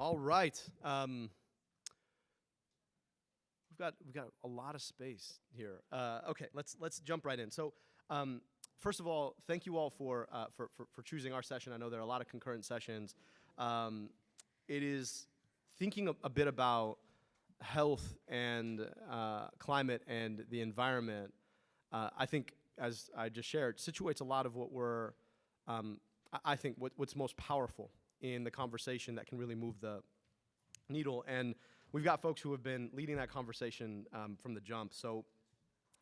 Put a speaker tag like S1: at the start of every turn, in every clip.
S1: All right. We've got a lot of space here. Okay, let's jump right in. So, first of all, thank you all for choosing our session. I know there are a lot of concurrent sessions. It is thinking a bit about health and climate and the environment. I think, as I just shared, situates a lot of what we're. I think what's most powerful in the conversation that can really move the needle. And we've got folks who have been leading that conversation from the jump. So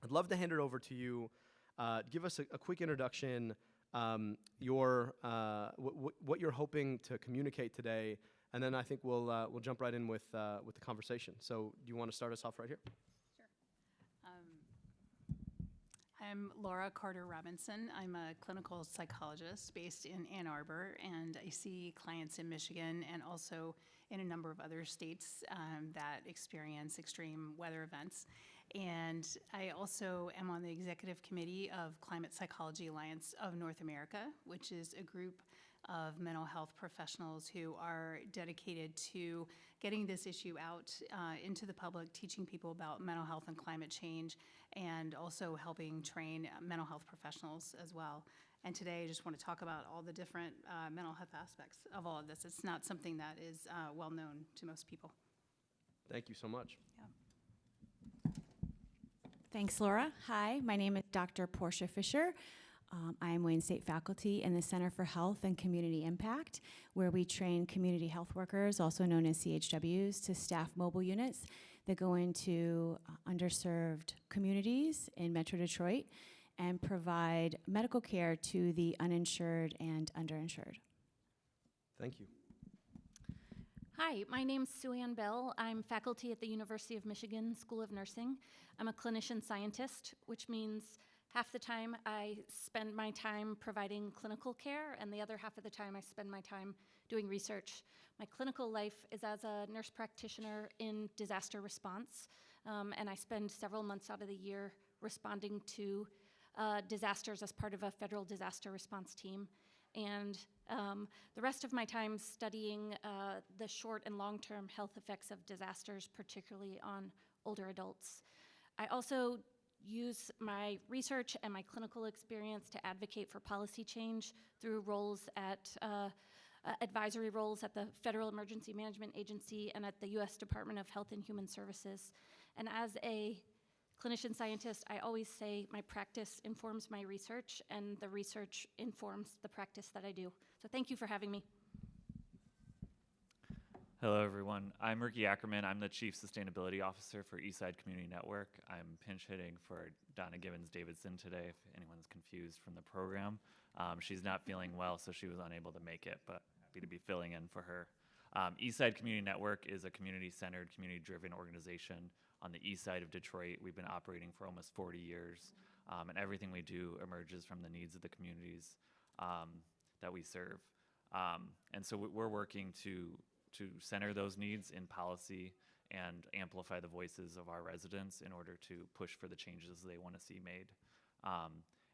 S1: I'd love to hand it over to you. Give us a quick introduction, what you're hoping to communicate today, and then I think we'll jump right in with the conversation. So do you want to start us off right here?
S2: Sure. I'm Laura Carter Robinson. I'm a clinical psychologist based in Ann Arbor, and I see clients in Michigan and also in a number of other states that experience extreme weather events. And I also am on the executive committee of Climate Psychology Alliance of North America, which is a group of mental health professionals who are dedicated to getting this issue out into the public, teaching people about mental health and climate change, and also helping train mental health professionals as well. And today I just want to talk about all the different mental health aspects of all of this. It's not something that is well known to most people.
S1: Thank you so much.
S2: Yeah.
S3: Thanks, Laura. Hi, my name is Dr. Porsche Fischer. I am Wayne State faculty in the Center for Health and Community Impact, where we train community health workers, also known as CHWs, to staff mobile units that go into underserved communities in Metro Detroit and provide medical care to the uninsured and underinsured.
S1: Thank you.
S4: Hi, my name's Sue Ann Bell. I'm faculty at the University of Michigan School of Nursing. I'm a clinician scientist, which means half the time I spend my time providing clinical care, and the other half of the time I spend my time doing research. My clinical life is as a nurse practitioner in disaster response, and I spend several months out of the year responding to disasters as part of a federal disaster response team. And the rest of my time studying the short and long-term health effects of disasters, particularly on older adults. I also use my research and my clinical experience to advocate for policy change through roles at advisory roles at the Federal Emergency Management Agency and at the U.S. Department of Health and Human Services. And as a clinician scientist, I always say my practice informs my research, and the research informs the practice that I do. So thank you for having me.
S5: Hello, everyone. I'm Ricky Ackerman. I'm the Chief Sustainability Officer for Eastside Community Network. I'm pinch hitting for Donna Gibbons-Davidson today, if anyone's confused from the program. She's not feeling well, so she was unable to make it, but happy to be filling in for her. Eastside Community Network is a community-centered, community-driven organization on the east side of Detroit. We've been operating for almost 40 years, and everything we do emerges from the needs of the communities that we serve. And so we're working to center those needs in policy and amplify the voices of our residents in order to push for the changes they want to see made.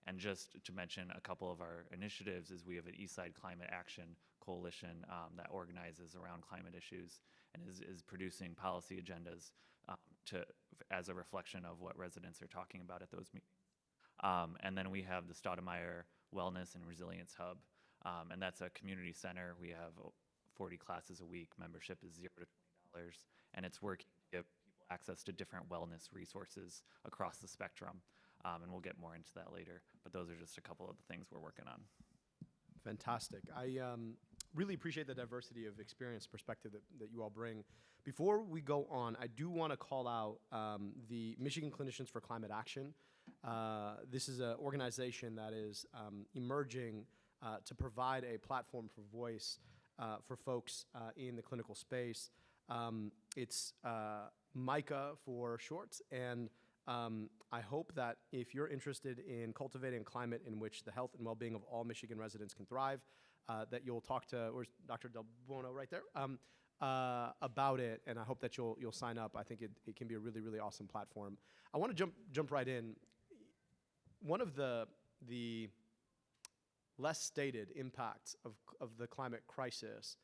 S5: And just to mention a couple of our initiatives is we have an Eastside Climate Action Coalition that organizes around climate issues and is producing policy agendas as a reflection of what residents are talking about at those meetings. And then we have the Stoudemire Wellness and Resilience Hub, and that's a community center. We have 40 classes a week. Membership is $0 to $20, and it's working to give people access to different wellness resources across the spectrum. And we'll get more into that later, but those are just a couple of the things we're working on.
S1: Fantastic. I really appreciate the diversity of experience perspective that you all bring. Before we go on, I do want to call out the Michigan Clinicians for Climate Action. This is an organization that is emerging to provide a platform for voice for folks in the clinical space. It's MICA for short, and I hope that if you're interested in cultivating a climate in which the health and well-being of all Michigan residents can thrive, that you'll talk to, where's Dr. Del Buono right there, about it, and I hope that you'll sign up. I think it can be a really, really awesome platform. I want to jump right in. One of the less stated impacts of the climate crisis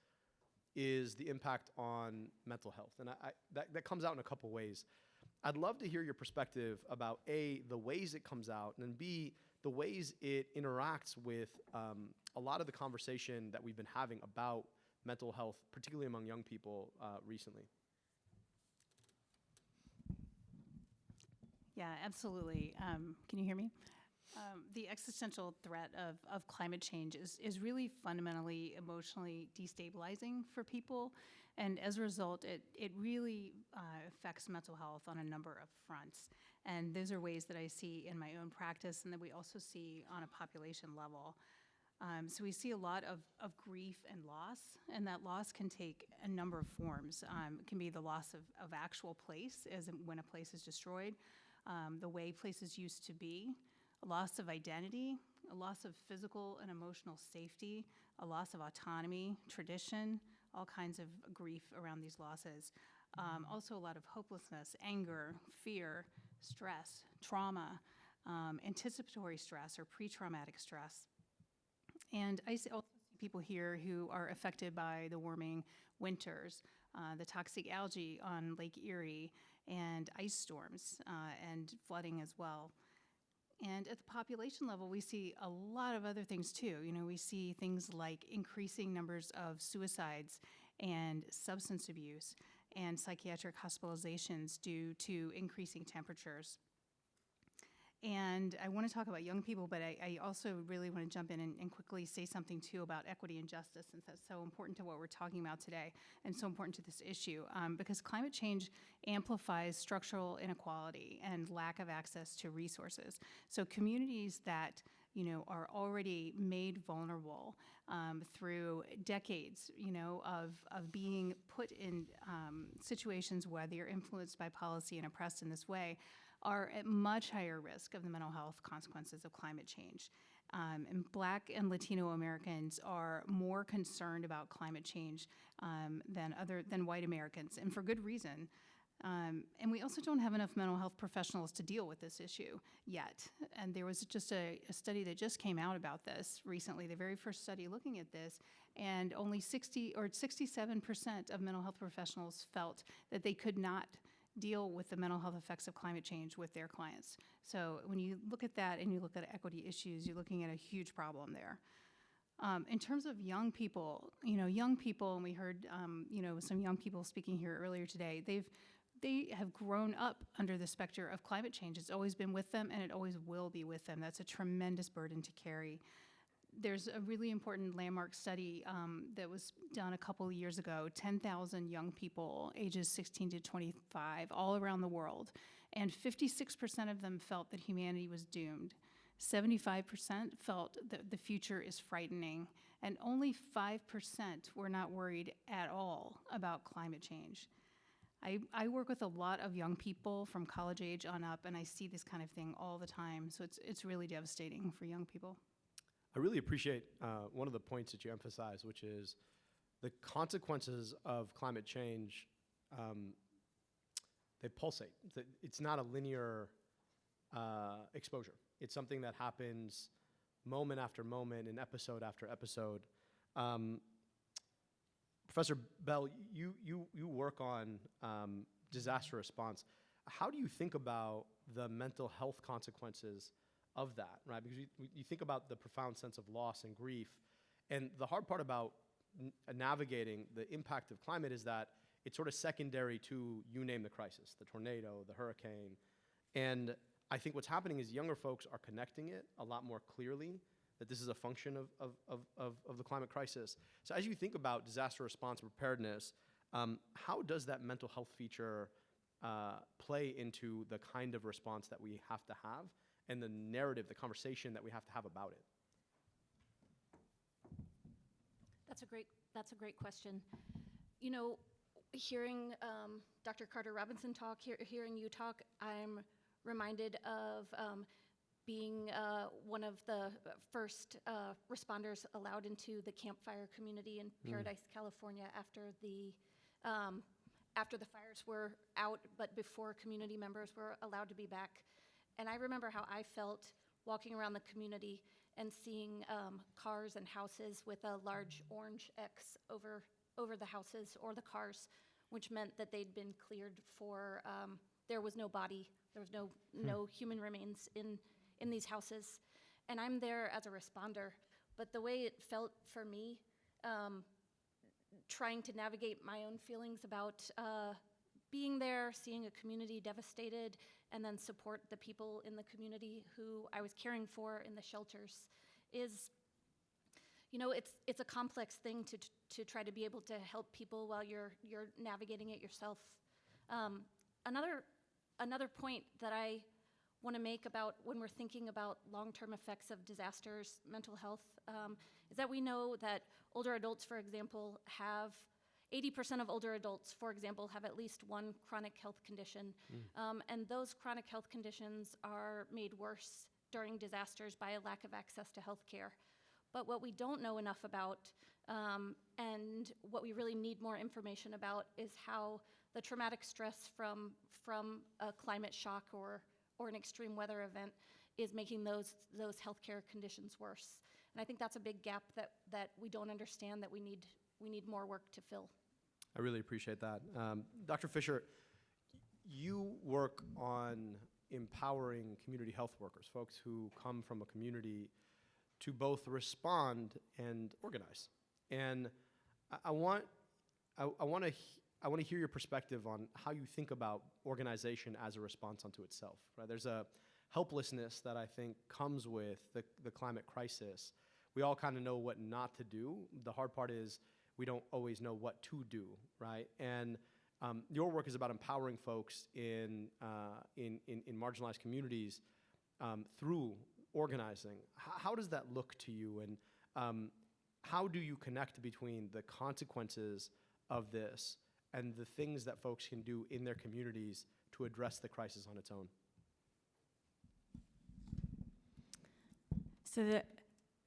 S1: is the impact on mental health. And that comes out in a couple ways. I'd love to hear your perspective about A, the ways it comes out, and then B, the ways it interacts with a lot of the conversation that we've been having about mental health, particularly among young people recently.
S2: Yeah, absolutely. Can you hear me? The existential threat of climate change is really fundamentally emotionally destabilizing for people. And as a result, it really affects mental health on a number of fronts. And those are ways that I see in my own practice and that we also see on a population level. So we see a lot of grief and loss, and that loss can take a number of forms. It can be the loss of actual place, as in when a place is destroyed, the way places used to be, a loss of identity, a loss of physical and emotional safety, a loss of autonomy, tradition, all kinds of grief around these losses. Also a lot of hopelessness, anger, fear, stress, trauma, anticipatory stress or pre-traumatic stress. And I also see people here who are affected by the warming winters, the toxic algae on Lake Erie, and ice storms and flooding as well. And at the population level, we see a lot of other things too. You know, we see things like increasing numbers of suicides and substance abuse and psychiatric hospitalizations due to increasing temperatures. And I want to talk about young people, but I also really want to jump in and quickly say something too about equity and justice, since that's so important to what we're talking about today and so important to this issue, because climate change amplifies structural inequality and lack of access to resources. So communities that are already made vulnerable through decades, of being put in situations where they are influenced by policy and oppressed in this way, are at much higher risk of the mental health consequences of climate change. And Black and Latino Americans are more concerned about climate change than white Americans, and for good reason. And we also don't have enough mental health professionals to deal with this issue yet. And there was just a study that just came out about this recently, the very first study looking at this, and only 67% of mental health professionals felt that they could not deal with the mental health effects of climate change with their clients. So when you look at that and you look at equity issues, you're looking at a huge problem there. In terms of young people, and we heard, some young people speaking here earlier today, they have grown up under the specter of climate change. It's always been with them and it always will be with them. That's a tremendous burden to carry. There's a really important landmark study that was done a couple of years ago, 10,000 young people, ages 16 to 25, all around the world, and 56% of them felt that humanity was doomed. 75% felt that the future is frightening, and only 5% were not worried at all about climate change. I work with a lot of young people from college age on up, and I see this kind of thing all the time, so it's really devastating for young people.
S1: I really appreciate one of the points that you emphasize, which is the consequences of climate change. They pulsate. It's not a linear exposure. It's something that happens moment after moment and episode after episode. Professor Bell, you work on disaster response. How do you think about the mental health consequences of that, right? Because you think about the profound sense of loss and grief, and the hard part about navigating the impact of climate is that it's sort of secondary to, you name the crisis, the tornado, the hurricane. And I think what's happening is younger folks are connecting it a lot more clearly, that this is a function of the climate crisis. So as you think about disaster response and preparedness, how does that mental health feature play into the kind of response that we have to have and the narrative, the conversation that we have to have about it?
S4: That's a great question. Hearing Dr. Carter Robinson talk, hearing you talk, I'm reminded of being one of the first responders allowed into the campfire community in Paradise, California after the fires were out, but before community members were allowed to be back. And I remember how I felt walking around the community and seeing cars and houses with a large orange X over over the houses or the cars, which meant that they'd been cleared for, there was no body, there was no human remains in these houses. And I'm there as a responder, but the way it felt for me, trying to navigate my own feelings about being there, seeing a community devastated, and then support the people in the community who I was caring for in the shelters is, you know, it's a complex thing to try to be able to help people while you're navigating it yourself. Another point that I want to make about when we're thinking about long-term effects of disasters, mental health, is that we know that older adults, for example, have 80% of older adults, for example, have at least one chronic health condition. And those chronic health conditions are made worse during disasters by a lack of access to health care. But what we don't know enough about, and what we really need more information about, is how the traumatic stress from a climate shock or an extreme weather event is making those healthcare conditions worse. And I think that's a big gap that we don't understand, that we need more work to fill.
S1: I really appreciate that. Dr. Fischer, you work on empowering community health workers, folks who come from a community, to both respond and organize. And I want to hear your perspective on how you think about organization as a response unto itself. Right? There's a helplessness that I think comes with the climate crisis. We all kind of know what not to do. The hard part is we don't always know what to do, right? And your work is about empowering folks in marginalized communities through organizing. How does that look to you, and how do you connect between the consequences of this and the things that folks can do in their communities to address the crisis on its own?
S3: So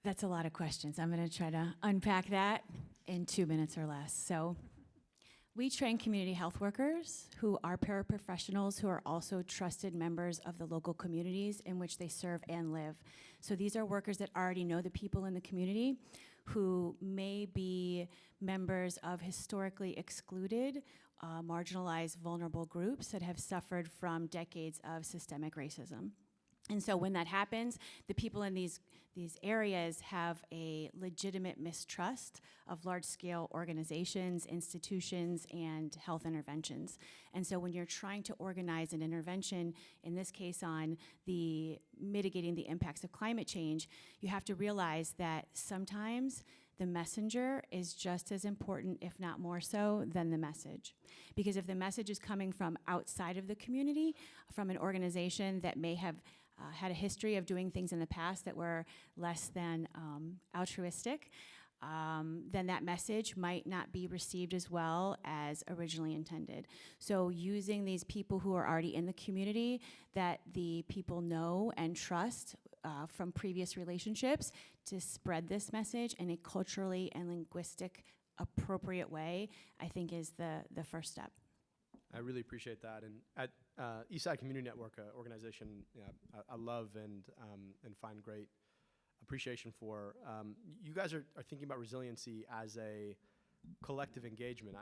S3: that's a lot of questions. I'm going to try to unpack that in 2 minutes or less. So we train community health workers who are paraprofessionals who are also trusted members of the local communities in which they serve and live. So these are workers that already know the people in the community, who may be members of historically excluded, marginalized, vulnerable groups that have suffered from decades of systemic racism. And so when that happens, the people in these areas have a legitimate mistrust of large-scale organizations, institutions, and health interventions. And so when you're trying to organize an intervention, in this case on the mitigating the impacts of climate change, you have to realize that sometimes the messenger is just as important, if not more so, than the message. Because if the message is coming from outside of the community, from an organization that may have had a history of doing things in the past that were less than altruistic, then that message might not be received as well as originally intended. So using these people who are already in the community that the people know and trust from previous relationships to spread this message in a culturally and linguistic appropriate way, I think is the first step.
S1: I really appreciate that. And at Eastside Community Network, an organization I love and find great appreciation for, you guys are thinking about resiliency as a collective engagement.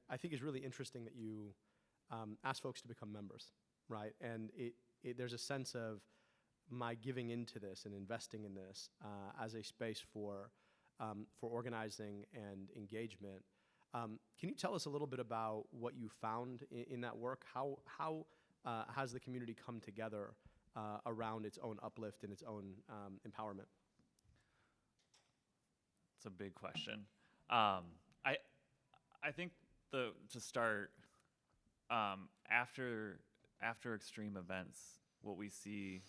S1: I think it's really interesting that you ask folks to become members, right? And there's a sense of my giving into this and investing in this as a space for organizing and engagement. Can you tell us a little bit about what you found in that work? How has the community come together around its own uplift and its own empowerment?
S5: It's a big question. I think to start, after extreme events, what we see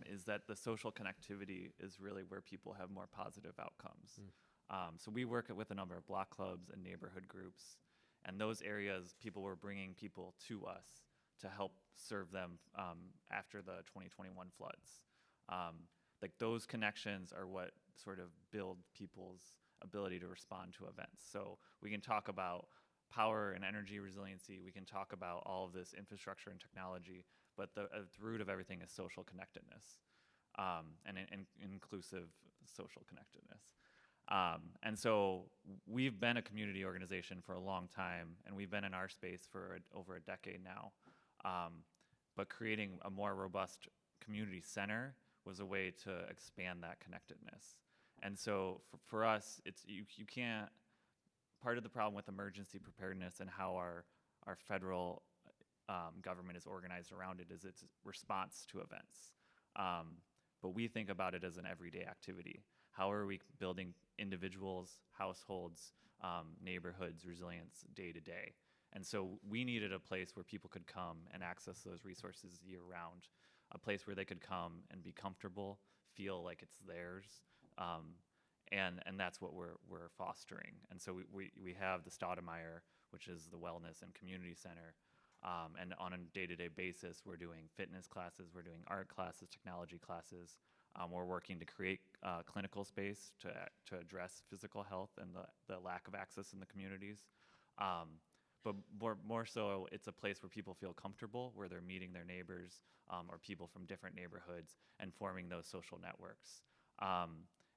S5: is that the social connectivity is really where people have more positive outcomes. So we work with a number of block clubs and neighborhood groups, and those areas, people were bringing people to us to help serve them after the 2021 floods. Like those connections are what sort of build people's ability to respond to events. So we can talk about power and energy resiliency, we can talk about all of this infrastructure and technology, but the root of everything is social connectedness and inclusive social connectedness. And so we've been a community organization for a long time, and we've been in our space for over a decade now. But creating a more robust community center was a way to expand that connectedness. And so for us, you can't, part of the problem with emergency preparedness and how our federal government is organized around it is its response to events. But we think about it as an everyday activity. How are we building individuals, households, neighborhoods, resilience day to day? And so we needed a place where people could come and access those resources year round, a place where they could come and be comfortable, feel like it's theirs. And that's what we're fostering. And so we have the Stoudemire, which is the Wellness and Community Center. And on a day-to-day basis, we're doing fitness classes, we're doing art classes, technology classes. We're working to create clinical space to address physical health and the lack of access in the communities. But more so, it's a place where people feel comfortable, where they're meeting their neighbors or people from different neighborhoods and forming those social networks.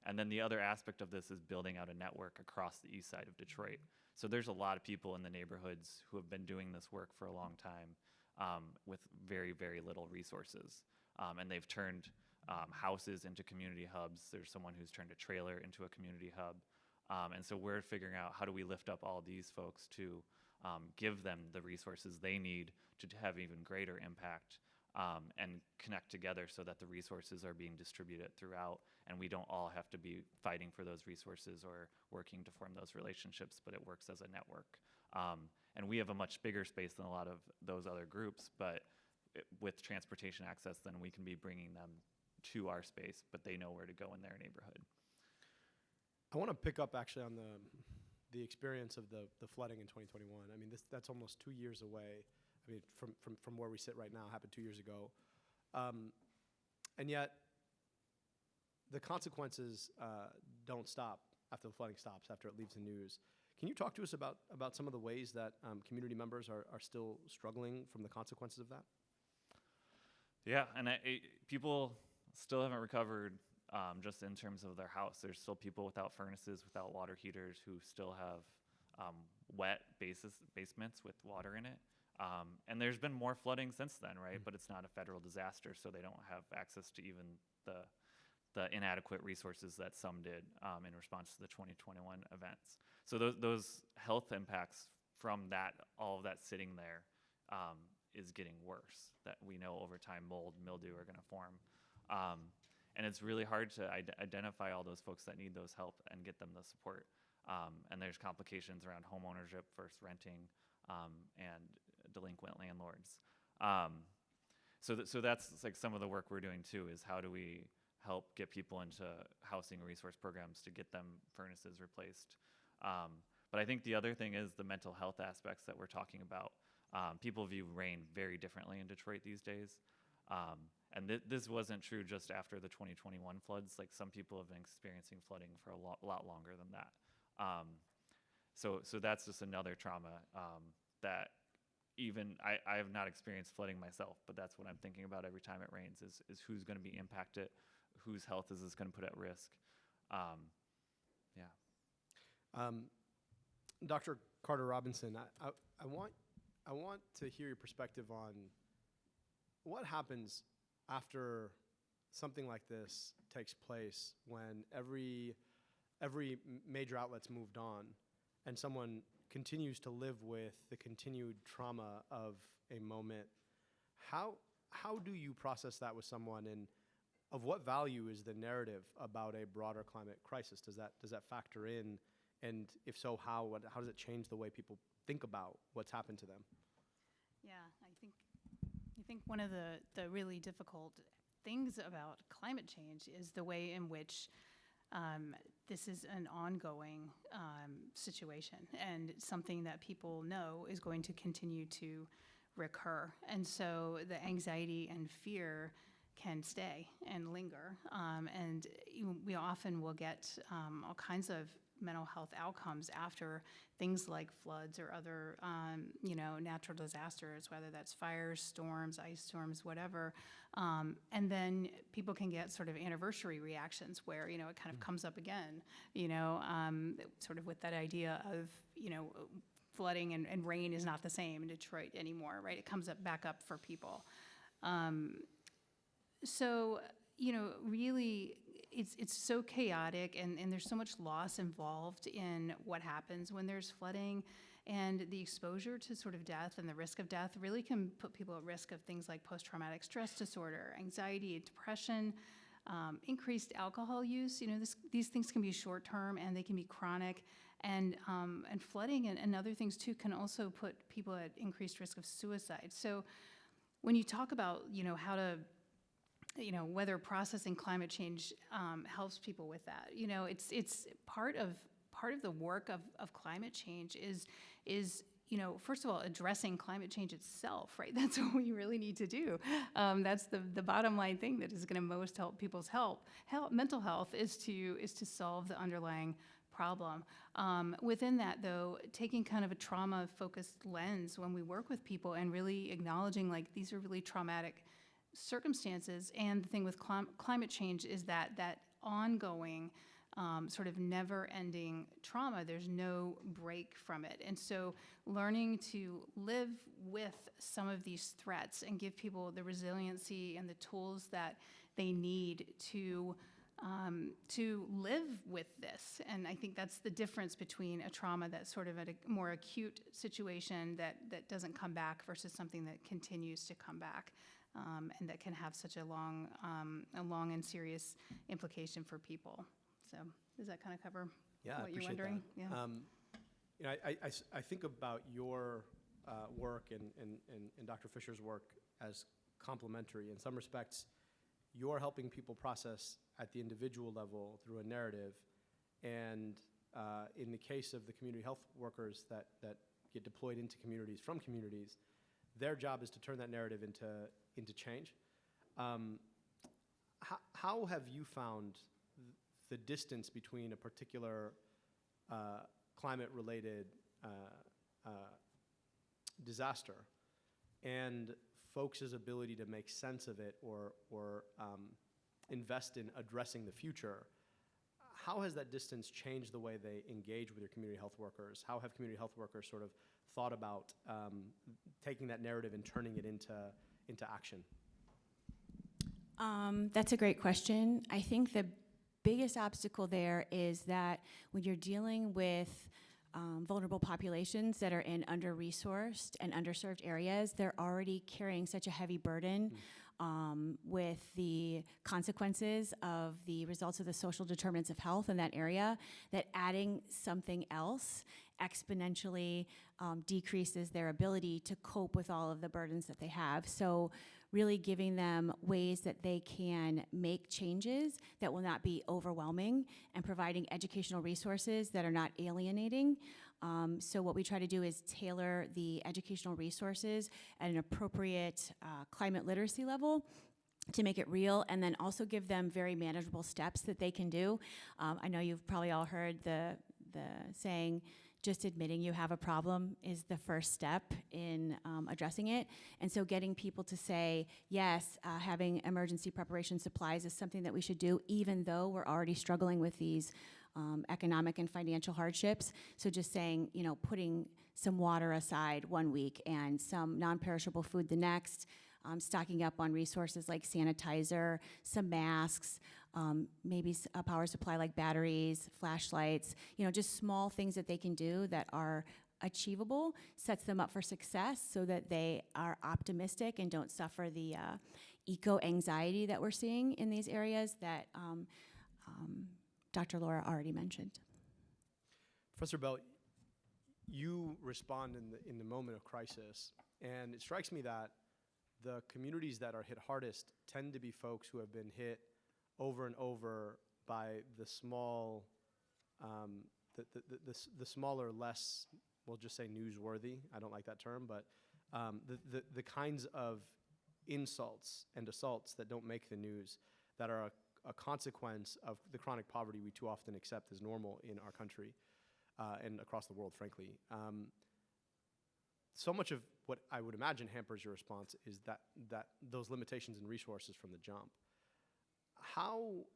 S5: And then the other aspect of this is building out a network across the east side of Detroit. So there's a lot of people in the neighborhoods who have been doing this work for a long time with very, very little resources. And they've turned houses into community hubs. There's someone who's turned a trailer into a community hub. And so we're figuring out how do we lift up all these folks to give them the resources they need to have even greater impact and connect together so that the resources are being distributed throughout and we don't all have to be fighting for those resources or working to form those relationships, but it works as a network. And we have a much bigger space than a lot of those other groups, but with transportation access, then we can be bringing them to our space, but they know where to go in their neighborhood.
S1: I want to pick up actually on the experience of the flooding in 2021. I mean, that's almost 2 years away. I mean, from where we sit right now, happened 2 years ago. And yet, the consequences don't stop after the flooding stops, after it leaves the news. Can you talk to us about some of the ways that community members are still struggling from the consequences of that?
S5: Yeah, and people still haven't recovered just in terms of their house. There's still people without furnaces, without water heaters, who still have wet basements with water in it. And there's been more flooding since then, right? But it's not a federal disaster, so they don't have access to even the inadequate resources that some did in response to the 2021 events. So those health impacts from that, all of that sitting there, is getting worse. That we know over time, mold, mildew are going to form. And it's really hard to identify all those folks that need those help and get them the support. And there's complications around home ownership versus renting and delinquent landlords. So that's like some of the work we're doing too, is how do we help get people into housing resource programs to get them furnaces replaced. But I think the other thing is the mental health aspects that we're talking about. People view rain very differently in Detroit these days. And this wasn't true just after the 2021 floods. Like, some people have been experiencing flooding for a lot longer than that. So that's just another trauma that even I have not experienced flooding myself, but that's what I'm thinking about every time it rains is who's going to be impacted, whose health is this going to put at risk.
S1: Dr. Carter Robinson, I want to hear your perspective on what happens after something like this takes place, when every major outlet's moved on and someone continues to live with the continued trauma of a moment. How do you process that with someone, and of what value is the narrative about a broader climate crisis? Does that factor in, and if so, how does it change the way people think about what's happened to them?
S2: Yeah, I think one of the really difficult things about climate change is the way in which this is an ongoing situation, and something that people know is going to continue to recur. And so the anxiety and fear can stay and linger. And we often will get all kinds of mental health outcomes after things like floods or other, natural disasters, whether that's fires, storms, ice storms, whatever. And then people can get sort of anniversary reactions where, it kind of comes up again, sort of with that idea of, flooding and rain is not the same in Detroit anymore, right? It comes back up for people. So, really, it's so chaotic, and there's so much loss involved in what happens when there's flooding, and the exposure to sort of death and the risk of death really can put people at risk of things like post-traumatic stress disorder, anxiety, depression, increased alcohol use. These things can be short-term and they can be chronic, and flooding and other things too can also put people at increased risk of suicide. So when you talk about, how to, whether processing climate change helps people with that, it's part of the work of climate change is first of all, addressing climate change itself, right? That's what we really need to do. That's the bottom line thing that is going to most help people's mental health is to solve the underlying problem. Within that, though, taking kind of a trauma-focused lens when we work with people and really acknowledging like these are really traumatic circumstances. And the thing with climate change is that ongoing sort of never-ending trauma. There's no break from it. And so learning to live with some of these threats and give people the resiliency and the tools that they need to live with this. And I think that's the difference between a trauma that's sort of at a more acute situation that doesn't come back versus something that continues to come back. And that can have such a long and serious implication for people. So does that kind of cover what you're wondering?
S1: That.
S2: Yeah.
S1: I think about your work and Dr. Fischer's work as complementary. In some respects, you're helping people process at the individual level through a narrative, and in the case of the community health workers that get deployed into communities from communities, their job is to turn that narrative into change. How have you found the distance between a particular climate-related disaster and folks' ability to make sense of it or invest in addressing the future? How has that distance changed the way they engage with your community health workers? How have community health workers sort of thought about taking that narrative and turning it into action?
S3: That's a great question. I think the biggest obstacle there is that when you're dealing with vulnerable populations that are in under-resourced and underserved areas, they're already carrying such a heavy burden with the consequences of the results of the social determinants of health in that area, that adding something else exponentially decreases their ability to cope with all of the burdens that they have. So really giving them ways that they can make changes that will not be overwhelming, and providing educational resources that are not alienating. So what we try to do is tailor the educational resources at an appropriate climate literacy level to make it real, and then also give them very manageable steps that they can do. I know you've probably all heard the saying, just admitting you have a problem is the first step in addressing it. And so getting people to say, yes, having emergency preparation supplies is something that we should do, even though we're already struggling with these economic and financial hardships. So just saying, putting some water aside one week and some non-perishable food the next, stocking up on resources like sanitizer, some masks, maybe a power supply like batteries, flashlights, just small things that they can do that are achievable, sets them up for success so that they are optimistic and don't suffer the eco-anxiety that we're seeing in these areas that Dr. Laura already mentioned.
S1: Professor Bell, you respond in the moment of crisis, and it strikes me that the communities that are hit hardest tend to be folks who have been hit over and over by the small, the smaller, less, we'll just say newsworthy, I don't like that term, but the kinds of insults and assaults that don't make the news, that are a consequence of the chronic poverty we too often accept as normal in our country and across the world, frankly. So much of what I would imagine hampers your response is that those limitations in resources from the jump. How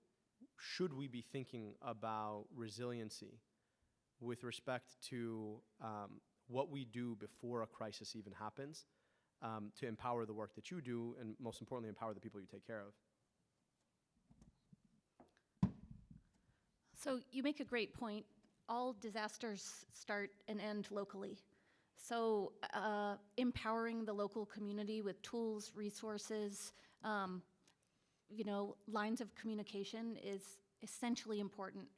S1: should we be thinking about resiliency with respect to what we do before a crisis even happens to empower the work that you do and most importantly, empower the people you take care of?
S4: So you make a great point. All disasters start and end locally. So empowering the local community with tools, resources, lines of communication is essentially important.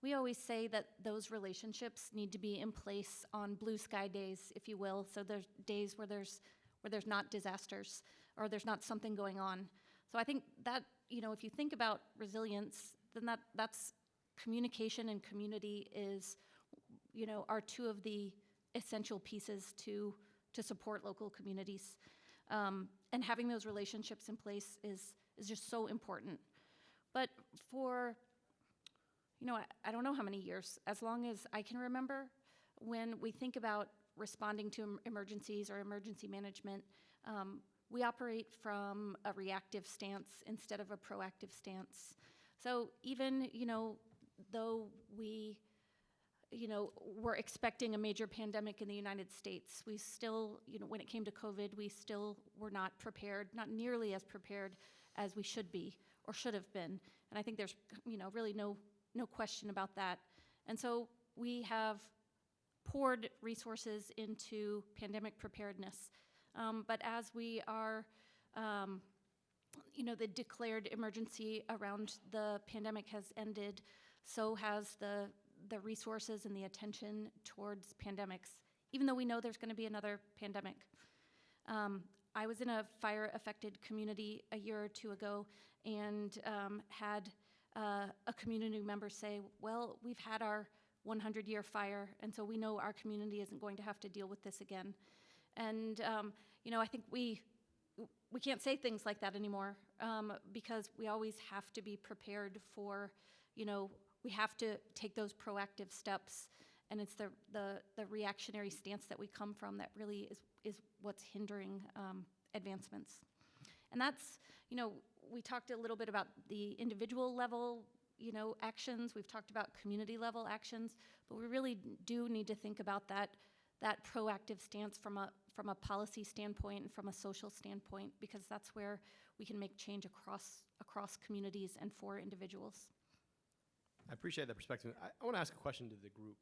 S4: We always say that those relationships need to be in place on blue sky days, if you will. So there's days where there's not disasters or there's not something going on. So I think that, if you think about resilience, then that's communication and community are two of the essential pieces to support local communities. And having those relationships in place is just so important. But for, I don't know how many years, as long as I can remember, when we think about responding to emergencies or emergency management, we operate from a reactive stance instead of a proactive stance. So even, though we we're expecting a major pandemic in the United States, we still, when it came to COVID, we still were not prepared, not nearly as prepared as we should be or should have been. And I think there's, really no question about that. And so we have poured resources into pandemic preparedness. But as we are, the declared emergency around the pandemic has ended, so has the resources and the attention towards pandemics, even though we know there's going to be another pandemic. I was in a fire-affected community a year or two ago and had a community member say, well, we've had our 100-year fire, and so we know our community isn't going to have to deal with this again. And, I think we can't say things like that anymore because we always have to be prepared for, we have to take those proactive steps, and it's the reactionary stance that we come from that really is what's hindering advancements. And that's, we talked a little bit about the individual level, actions. We've talked about community level actions, but we really do need to think about that proactive stance from a policy standpoint and from a social standpoint, because that's where we can make change across communities and for individuals.
S1: I appreciate that perspective. I want to ask a question to the group.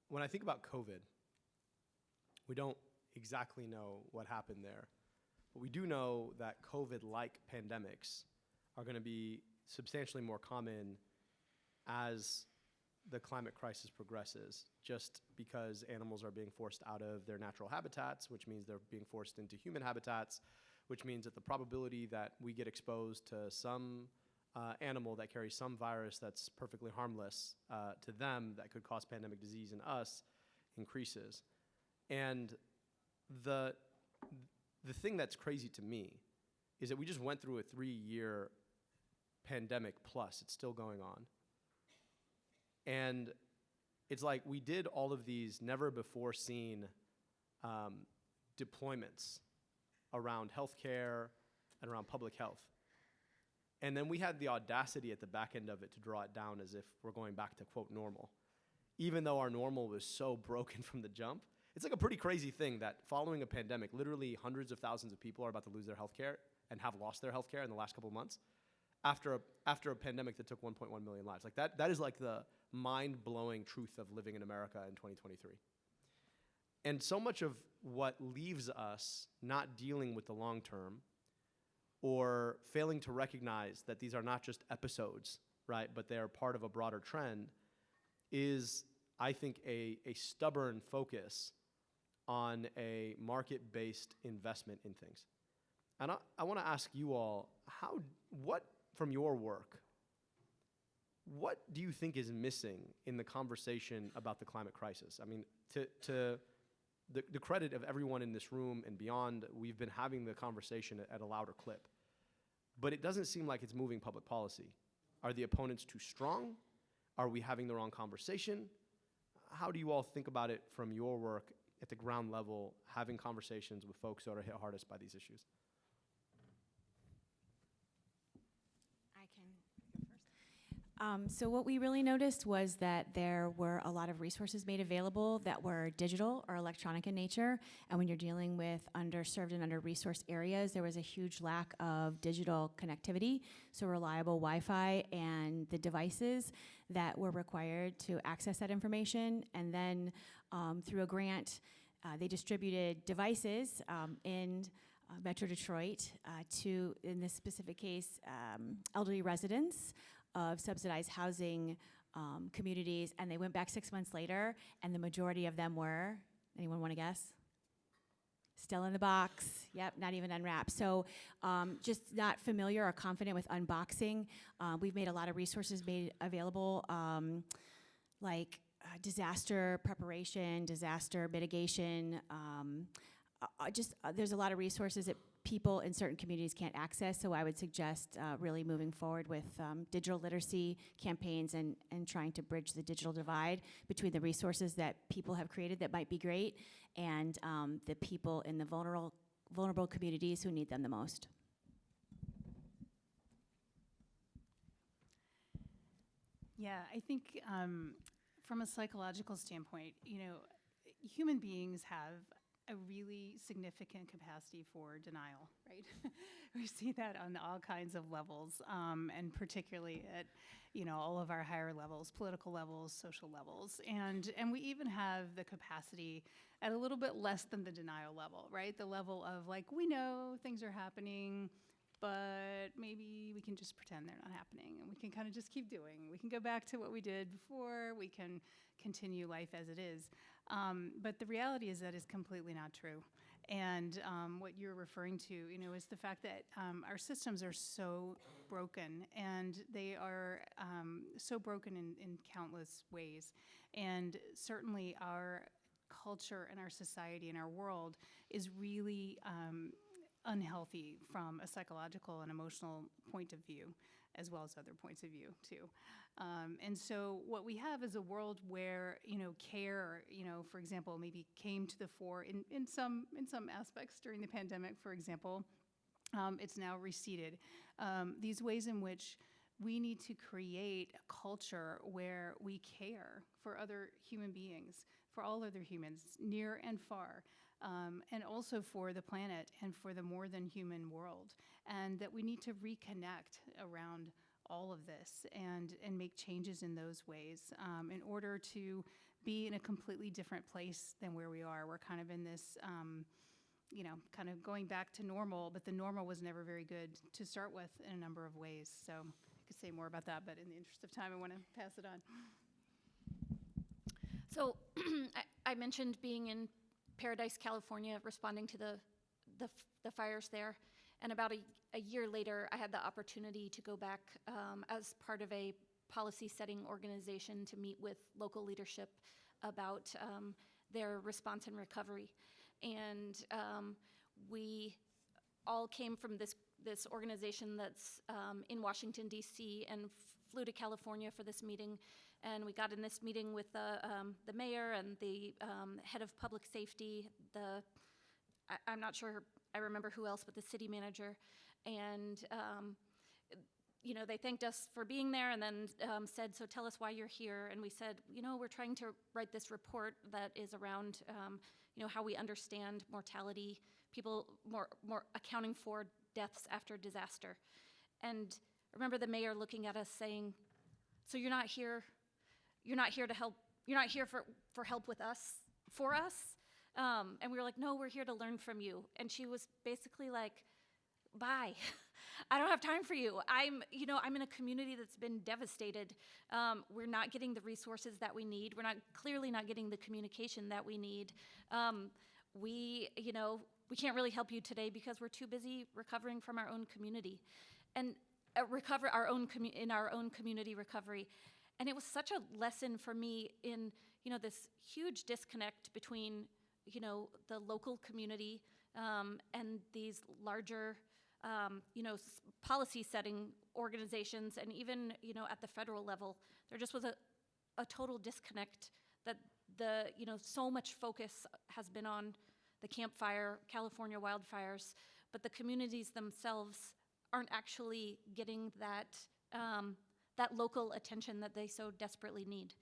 S1: When I think about COVID, we don't exactly know what happened there, but we do know that COVID-like pandemics are going to be substantially more common as the climate crisis progresses, just because animals are being forced out of their natural habitats, which means they're being forced into human habitats, which means that the probability that we get exposed to some animal that carries some virus that's perfectly harmless to them that could cause pandemic disease in us increases. And the thing that's crazy to me is that we just went through a 3-year pandemic plus. It's still going on. And it's like we did all of these never before seen deployments around healthcare and around public health. And then we had the audacity at the back end of it to draw it down as if we're going back to, quote, normal. Even though our normal was so broken from the jump, it's like a pretty crazy thing that following a pandemic, literally hundreds of thousands of people are about to lose their healthcare and have lost their healthcare in the last couple of months after a pandemic that took 1.1 million lives. Like that is like the mind-blowing truth of living in America in 2023. And so much of what leaves us not dealing with the long term or failing to recognize that these are not just episodes, right, but they are part of a broader trend is, I think, a stubborn focus on a market-based investment in things. And I want to ask you all, what from your work, what do you think is missing in the conversation about the climate crisis? I mean, to the credit of everyone in this room and beyond, we've been having the conversation at a louder clip. but it doesn't seem like it's moving public policy. Are the opponents too strong? Are we having the wrong conversation? How do you all think about it from your work at the ground level, having conversations with folks that are hit hardest by these issues?
S3: I can go first. So what we really noticed was that there were a lot of resources made available that were digital or electronic in nature. And when you're dealing with underserved and under-resourced areas, there was a huge lack of digital connectivity, so reliable Wi-Fi and the devices that were required to access that information. And then through a grant, they distributed devices in Metro Detroit to, in this specific case, elderly residents of subsidized housing communities, and they went back 6 months later, and the majority of them were, anyone want to guess? Still in the box. Yep, not even unwrapped. So just not familiar or confident with unboxing. We've made a lot of resources made available, like disaster preparation, disaster mitigation. There's a lot of resources that people in certain communities can't access, so I would suggest really moving forward with digital literacy campaigns and trying to bridge the digital divide between the resources that people have created that might be great and the people in the vulnerable communities who need them the most.
S2: Yeah, I think from a psychological standpoint, human beings have a really significant capacity for denial, right? We see that on all kinds of levels, and particularly at, all of our higher levels, political levels, social levels. And we even have the capacity at a little bit less than the denial level, right? The level of like, we know things are happening, but maybe we can just pretend they're not happening, and we can kind of just keep doing. We can go back to what we did before. We can continue life as it is. But the reality is that is completely not true. And what you're referring to, is the fact that our systems are so broken, and they are so broken in countless ways. And certainly our culture and our society and our world is really unhealthy from a psychological and emotional point of view, as well as other points of view too. And so what we have is a world where, care, for example, maybe came to the fore in some aspects during the pandemic, for example. It's now receded. These ways in which we need to create a culture where we care for other human beings, for all other humans, near and far, and also for the planet and for the more than human world. And that we need to reconnect around all of this and make changes in those ways in order to be in a completely different place than where we are. We're kind of in this, kind of going back to normal, but the normal was never very good to start with in a number of ways. So I could say more about that, but in the interest of time, I want to pass it on.
S4: So I mentioned being in Paradise, California, responding to the fires there. And about a year later, I had the opportunity to go back as part of a policy setting organization to meet with local leadership about their response and recovery. And we all came from this organization that's in Washington, D.C., and flew to California for this meeting. And we got in this meeting with the mayor and the head of public safety, I'm not sure I remember who else, but the city manager. And, they thanked us for being there and then said, so tell us why you're here. And we said, we're trying to write this report that is around, how we understand mortality, people more accounting for deaths after disaster. And I remember the mayor looking at us saying, so you're not here to help, you're not here for help with us, for us? And we were like, no, we're here to learn from you. And she was basically like, bye. I don't have time for you. I'm in a community that's been devastated. We're not getting the resources that we need. We're clearly not getting the communication that we need. We can't really help you today because we're too busy recovering from our own community and in our own community recovery. And it was such a lesson for me in, this huge disconnect between, the local community and these larger policy setting organizations, and even, at the federal level, there just was a total disconnect that so much focus has been on the California wildfires, but the communities themselves aren't actually getting that local attention that they so desperately need.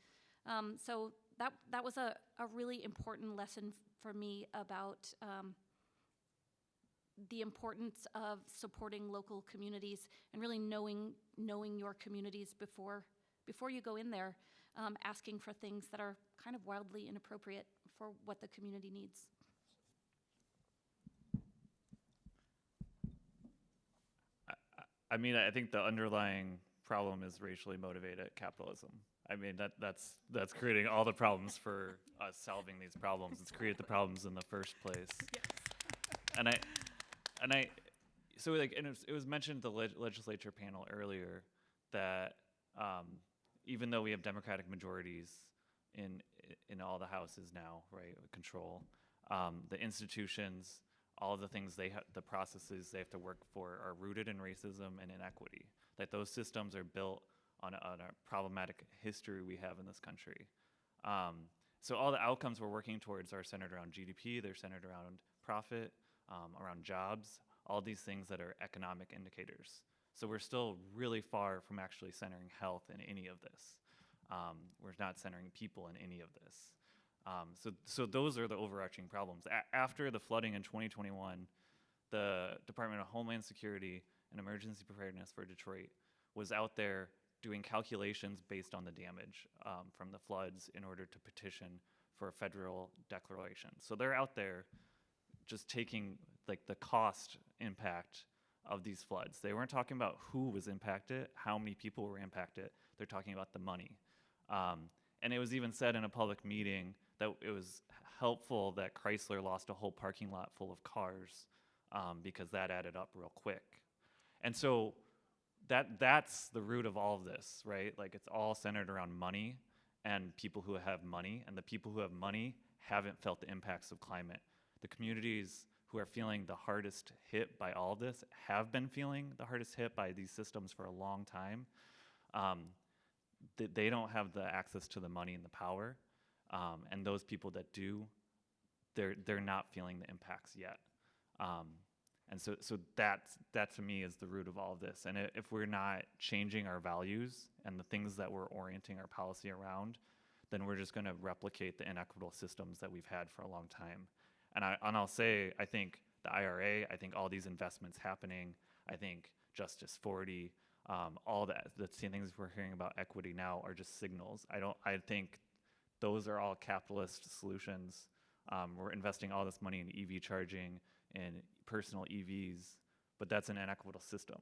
S4: So that was a really important lesson for me about the importance of supporting local communities and really knowing your communities before you go in there, asking for things that are kind of wildly inappropriate for what the community needs.
S5: I mean, I think the underlying problem is racially motivated capitalism. I mean, that's creating all the problems for us solving these problems. It's created the problems in the first place. Yes. It was mentioned at the legislature panel earlier that even though we have Democratic majorities in all the houses now, right, control, the institutions, all of the things the processes they have to work for are rooted in racism and inequity. That those systems are built on a problematic history we have in this country. So all the outcomes we're working towards are centered around GDP, they're centered around profit, around jobs, all these things that are economic indicators. So we're still really far from actually centering health in any of this. We're not centering people in any of this. So those are the overarching problems. After the flooding in 2021, the Department of Homeland Security and Emergency Preparedness for Detroit was out there doing calculations based on the damage from the floods in order to petition for a federal declaration. So they're out there just taking like the cost impact of these floods. They weren't talking about who was impacted, how many people were impacted. They're talking about the money. And it was even said in a public meeting that it was helpful that Chrysler lost a whole parking lot full of cars because that added up real quick. And so that's the root of all of this, right? Like it's all centered around money and people who have money, and the people who have money haven't felt the impacts of climate. The communities who are feeling the hardest hit by all of this have been feeling the hardest hit by these systems for a long time. They don't have the access to the money and the power, and those people that do, they're not feeling the impacts yet. And so that to me is the root of all of this. And if we're not changing our values and the things that we're orienting our policy around, then we're just going to replicate the inequitable systems that we've had for a long time. And I'll say, I think the IRA, I think all these investments happening, I think Justice 40, all the things we're hearing about equity now are just signals. I think those are all capitalist solutions. We're investing all this money in EV charging and personal EVs, but that's an inequitable system.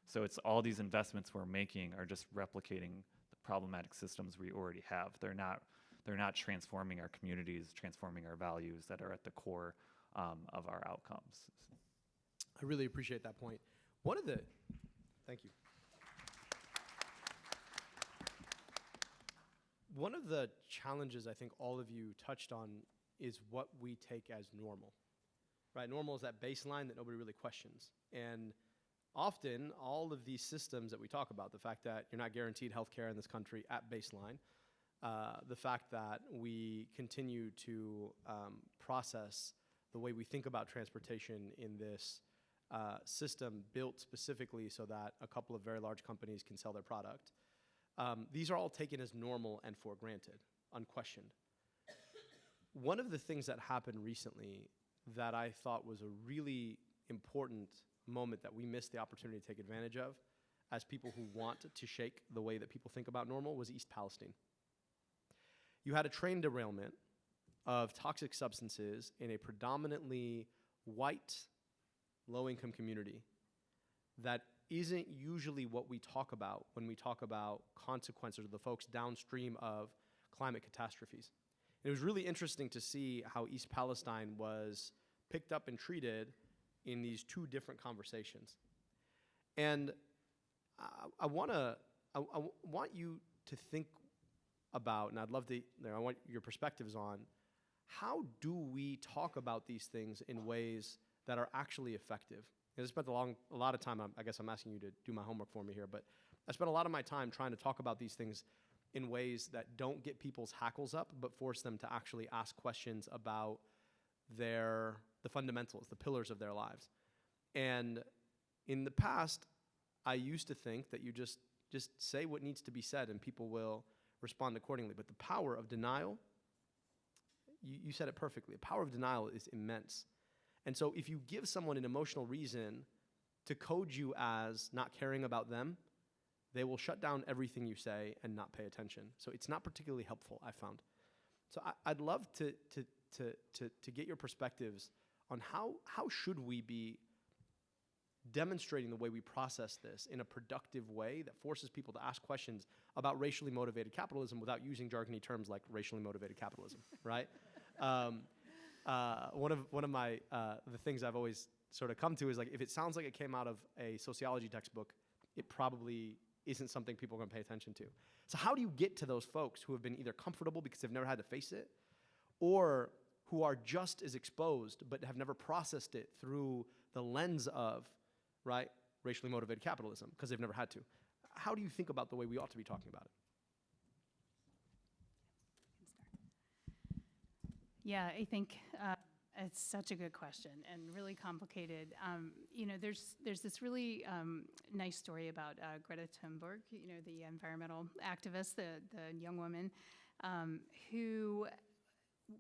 S5: So it's all these investments we're making are just replicating the problematic systems we already have. They're not transforming our communities, transforming our values that are at the core of our outcomes.
S1: I really appreciate that point. Thank you. One of the challenges I think all of you touched on is what we take as normal, right? Normal is that baseline that nobody really questions. And often all of these systems that we talk about, the fact that you're not guaranteed health care in this country at baseline, the fact that we continue to process the way we think about transportation in this system built specifically so that a couple of very large companies can sell their product. These are all taken as normal and for granted, unquestioned. One of the things that happened recently that I thought was a really important moment that we missed the opportunity to take advantage of as people who want to shake the way that people think about normal was East Palestine. You had a train derailment of toxic substances in a predominantly white, low-income community that isn't usually what we talk about when we talk about consequences of the folks downstream of climate catastrophes. It was really interesting to see how East Palestine was picked up and treated in these two different conversations. And I want you to think about, and I'd love to, I want your perspectives on, how do we talk about these things in ways that are actually effective? because I spent a lot of time, I guess I'm asking you to do my homework for me here, but I spent a lot of my time trying to talk about these things in ways that don't get people's hackles up, but force them to actually ask questions about the fundamentals, the pillars of their lives. And in the past, I used to think that you just say what needs to be said and people will respond accordingly. But the power of denial, you said it perfectly. The power of denial is immense. And so if you give someone an emotional reason to code you as not caring about them, they will shut down everything you say and not pay attention. So it's not particularly helpful, I found. So I'd love to get your perspectives on how should we be demonstrating the way we process this in a productive way that forces people to ask questions about racially motivated capitalism without using jargony terms like racially motivated capitalism, right? One of my the things I've always sort of come to is like, if it sounds like it came out of a sociology textbook, it probably isn't something people are going to pay attention to. So how do you get to those folks who have been either comfortable because they've never had to face it, or who are just as exposed but have never processed it through the lens of, right, racially motivated capitalism because they've never had to? How do you think about the way we ought to be talking about it?
S2: Yeah, I think it's such a good question and really complicated. There's this really nice story about Greta Thunberg, the environmental activist, the young woman who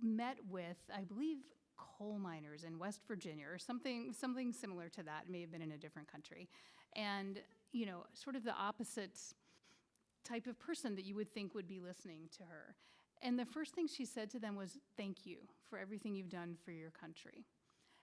S2: met with, I believe, coal miners in West Virginia or something similar to that. It may have been in a different country. And, sort of the opposite type of person that you would think would be listening to her. And the first thing she said to them was, "Thank you for everything you've done for your country."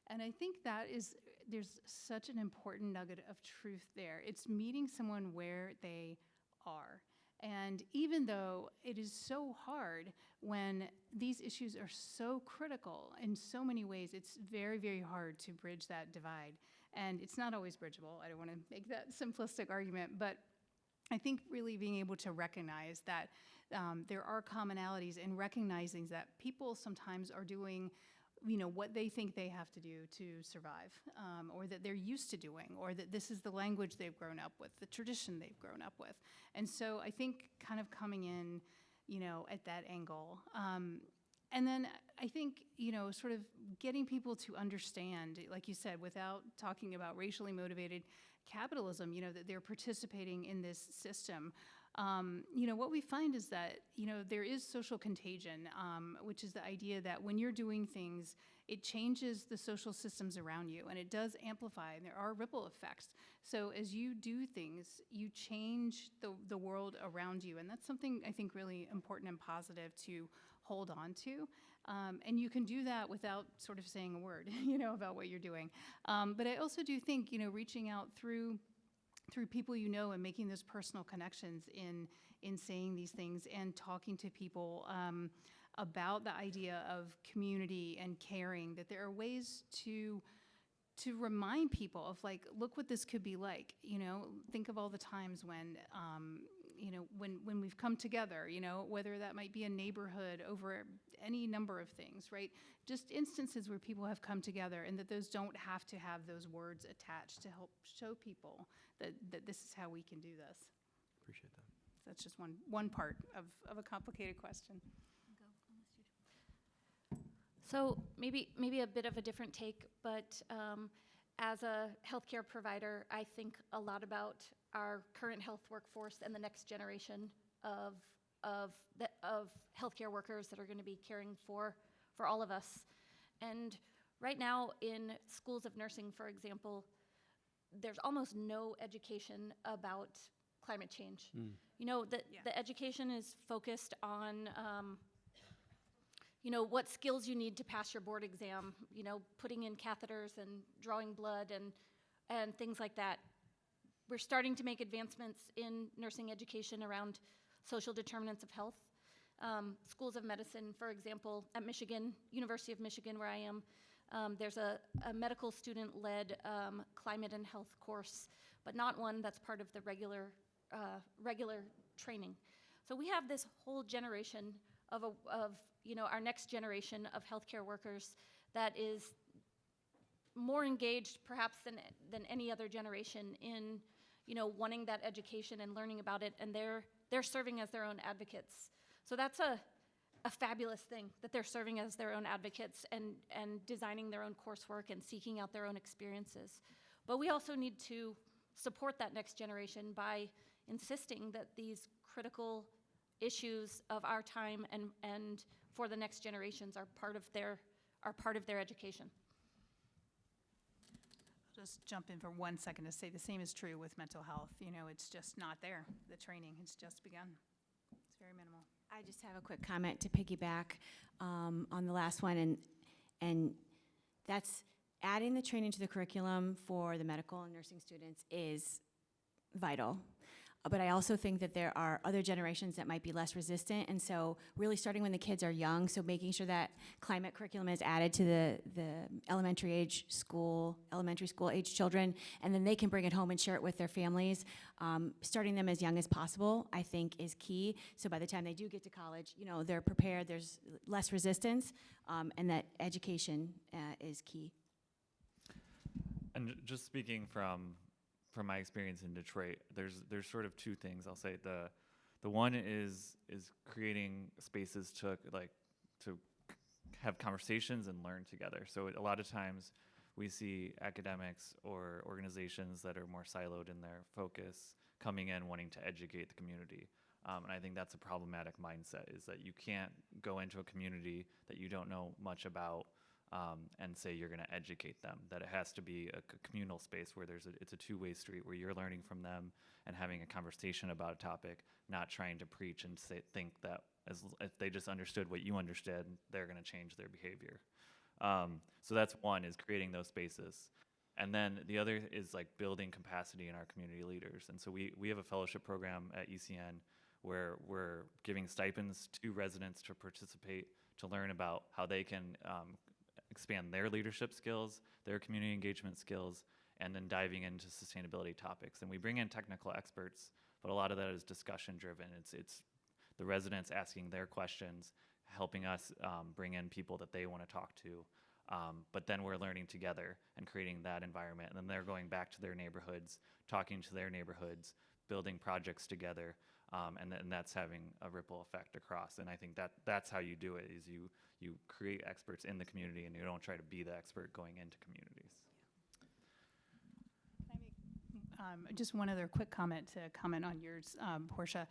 S2: And I think there's such an important nugget of truth there. It's meeting someone where they are. And even though it is so hard when these issues are so critical in so many ways, it's very, very hard to bridge that divide. And it's not always bridgeable. I don't want to make that simplistic argument, but I think really being able to recognize that there are commonalities and recognizing that people sometimes are doing what they think they have to do to survive, or that they're used to doing, or that this is the language they've grown up with, the tradition they've grown up with. And so I think kind of coming in, at that angle. And then I think, sort of getting people to understand, like you said, without talking about racially motivated capitalism, that they're participating in this system. What we find is that, there is social contagion, which is the idea that when you're doing things, it changes the social systems around you, and it does amplify, and there are ripple effects. So as you do things, you change the world around you, and that's something I think really important and positive to hold on to. And you can do that without sort of saying a word, about what you're doing. But I also do think, reaching out through people and making those personal connections in saying these things and talking to people about the idea of community and caring, that there are ways to remind people of, like, look what this could be like. Think of all the times when when we've come together, whether that might be a neighborhood over any number of things, right? Just instances where people have come together, and that those don't have to have those words attached to help show people that this is how we can do this.
S1: Appreciate that.
S2: So that's just one part of a complicated question.
S4: So maybe a bit of a different take, but as a healthcare provider, I think a lot about our current health workforce and the next generation of healthcare workers that are going to be caring for all of us. And right now in schools of nursing, for example, there's almost no education about climate change. The education is focused on what skills you need to pass your board exam, putting in catheters and drawing blood and things like that. We're starting to make advancements in nursing education around social determinants of health. Schools of medicine, for example, at Michigan, University of Michigan, where I am, there's a medical student-led climate and health course, but not one that's part of the regular training. So we have this whole generation of our next generation of healthcare workers that is more engaged perhaps than any other generation in, wanting that education and learning about it, and they're serving as their own advocates. So that's a fabulous thing, that they're serving as their own advocates and designing their own coursework and seeking out their own experiences. But we also need to support that next generation by insisting that these critical issues of our time and for the next generations are part of their education.
S2: I'll just jump in for 1 second to say the same is true with mental health. It's just not there. The training has just begun. It's very minimal.
S3: I just have a quick comment to piggyback on the last one, and that's adding the training to the curriculum for the medical and nursing students is vital. But I also think that there are other generations that might be less resistant, and so really starting when the kids are young, so making sure that climate curriculum is added to the elementary school age children, and then they can bring it home and share it with their families. Starting them as young as possible, I think, is key. So by the time they do get to college, they're prepared, there's less resistance, and that education is key.
S5: And just speaking from my experience in Detroit, there's sort of two things I'll say. The one is creating spaces to have conversations and learn together. So a lot of times we see academics or organizations that are more siloed in their focus coming in wanting to educate the community. And I think that's a problematic mindset, is that you can't go into a community that you don't know much about and say you're going to educate them. That it has to be a communal space where it's a two-way street, where you're learning from them and having a conversation about a topic, not trying to preach and think that if they just understood what you understood, they're going to change their behavior. So that's one, is creating those spaces. And then the other is building capacity in our community leaders. And so we have a fellowship program at ECN where we're giving stipends to residents to participate, to learn about how they can expand their leadership skills, their community engagement skills, and then diving into sustainability topics. And we bring in technical experts, but a lot of that is discussion driven. It's the residents asking their questions, helping us bring in people that they want to talk to. But then we're learning together and creating that environment. And then they're going back to their neighborhoods, talking to their neighborhoods, building projects together. And that's having a ripple effect across. And I think that's how you do it, is you create experts in the community, and you don't try to be the expert going into communities.
S2: Just one other quick comment on yours, Porsche.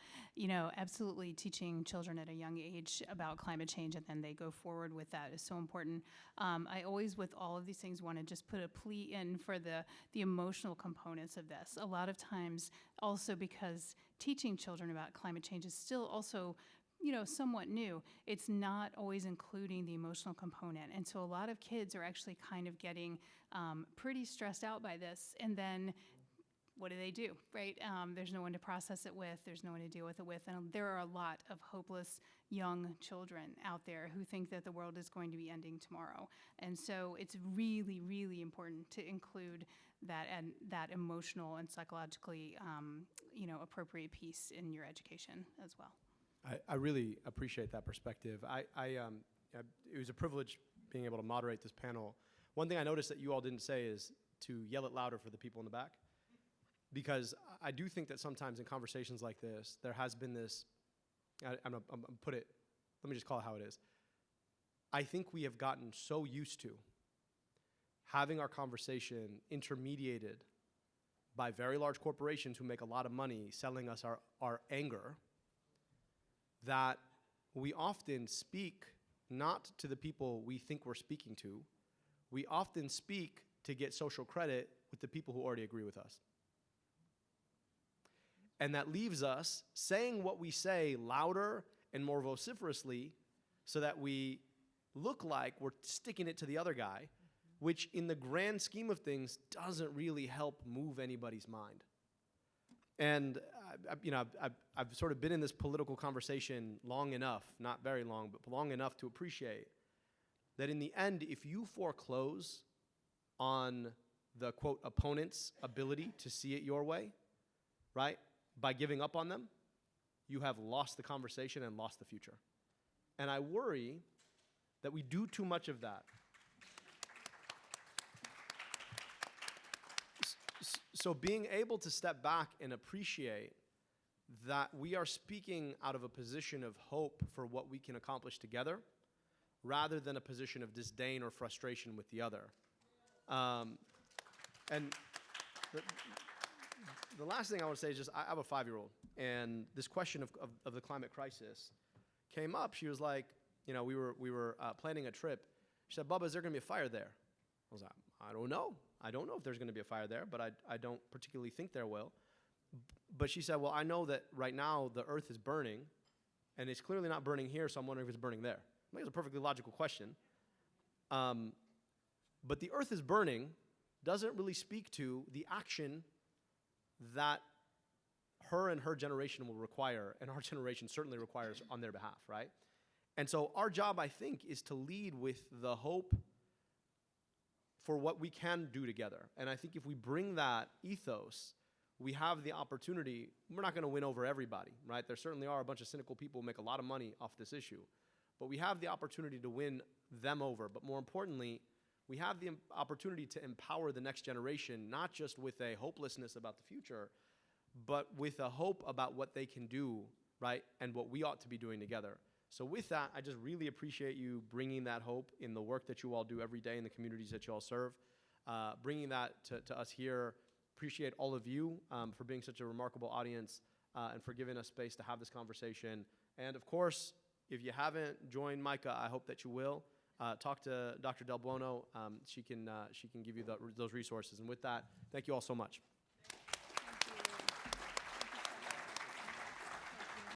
S2: Absolutely teaching children at a young age about climate change, and then they go forward with that, is so important. I always, with all of these things, want to just put a plea in for the emotional components of this. A lot of times, also because teaching children about climate change is still also somewhat new, it's not always including the emotional component. And so a lot of kids are actually kind of getting pretty stressed out by this, and then what do, right? There's no one to process it with, there's no one to deal with it with, and there are a lot of hopeless young children out there who think that the world is going to be ending tomorrow. And so it's really, really important to include that emotional and psychologically appropriate piece in your education as well.
S1: I really appreciate that perspective. It was a privilege being able to moderate this panel. One thing I noticed that you all didn't say is to yell it louder for the people in the back. Because I do think that sometimes in conversations like this, there has been this, let me just call it how it is. I think we have gotten so used to having our conversation intermediated by very large corporations who make a lot of money selling us our anger, that we often speak not to the people we think we're speaking to. We often speak to get social credit with the people who already agree with us. And that leaves us saying what we say louder and more vociferously so that we look like we're sticking it to the other guy, which in the grand scheme of things doesn't really help move anybody's mind. And I've sort of been in this political conversation long enough, not very long, but long enough to appreciate that in the end, if you foreclose on the, quote, opponent's ability to see it your way, right, by giving up on them, you have lost the conversation and lost the future. And I worry that we do too much of that. so being able to step back and appreciate that we are speaking out of a position of hope for what we can accomplish together, rather than a position of disdain or frustration with the other. And the last thing I want to say is just, I have a 5-year-old, and this question of the climate crisis came up. She was like, you know, we were planning a trip. She said, Bubba, is there going to be a fire there? I was like, I don't know. I don't know if there's going to be a fire there, but I don't particularly think there will. But she said, well, I know that right now the earth is burning, and it's clearly not burning here, so I'm wondering if it's burning there. I think it's a perfectly logical question. But the earth is burning doesn't really speak to the action that her and her generation will require, and our generation certainly requires on their behalf, right? And so our job, I think, is to lead with the hope for what we can do together. And I think if we bring that ethos, we have the opportunity. We're not going to win over everybody, right? There certainly are a bunch of cynical people who make a lot of money off this issue. But we have the opportunity to win them over. But more importantly, we have the opportunity to empower the next generation, not just with a hopelessness about the future, but with a hope about what they can do, right? And what we ought to be doing together. So with that, I just really appreciate you bringing that hope in the work that you all do every day in the communities that you all serve, bringing that to us here. Appreciate all of you for being such a remarkable audience and for giving us space to have this conversation. And of course, if you haven't joined Micah, I hope that you will. Talk to Dr. Del Buono. She can give you those resources. And with that, thank you all so much.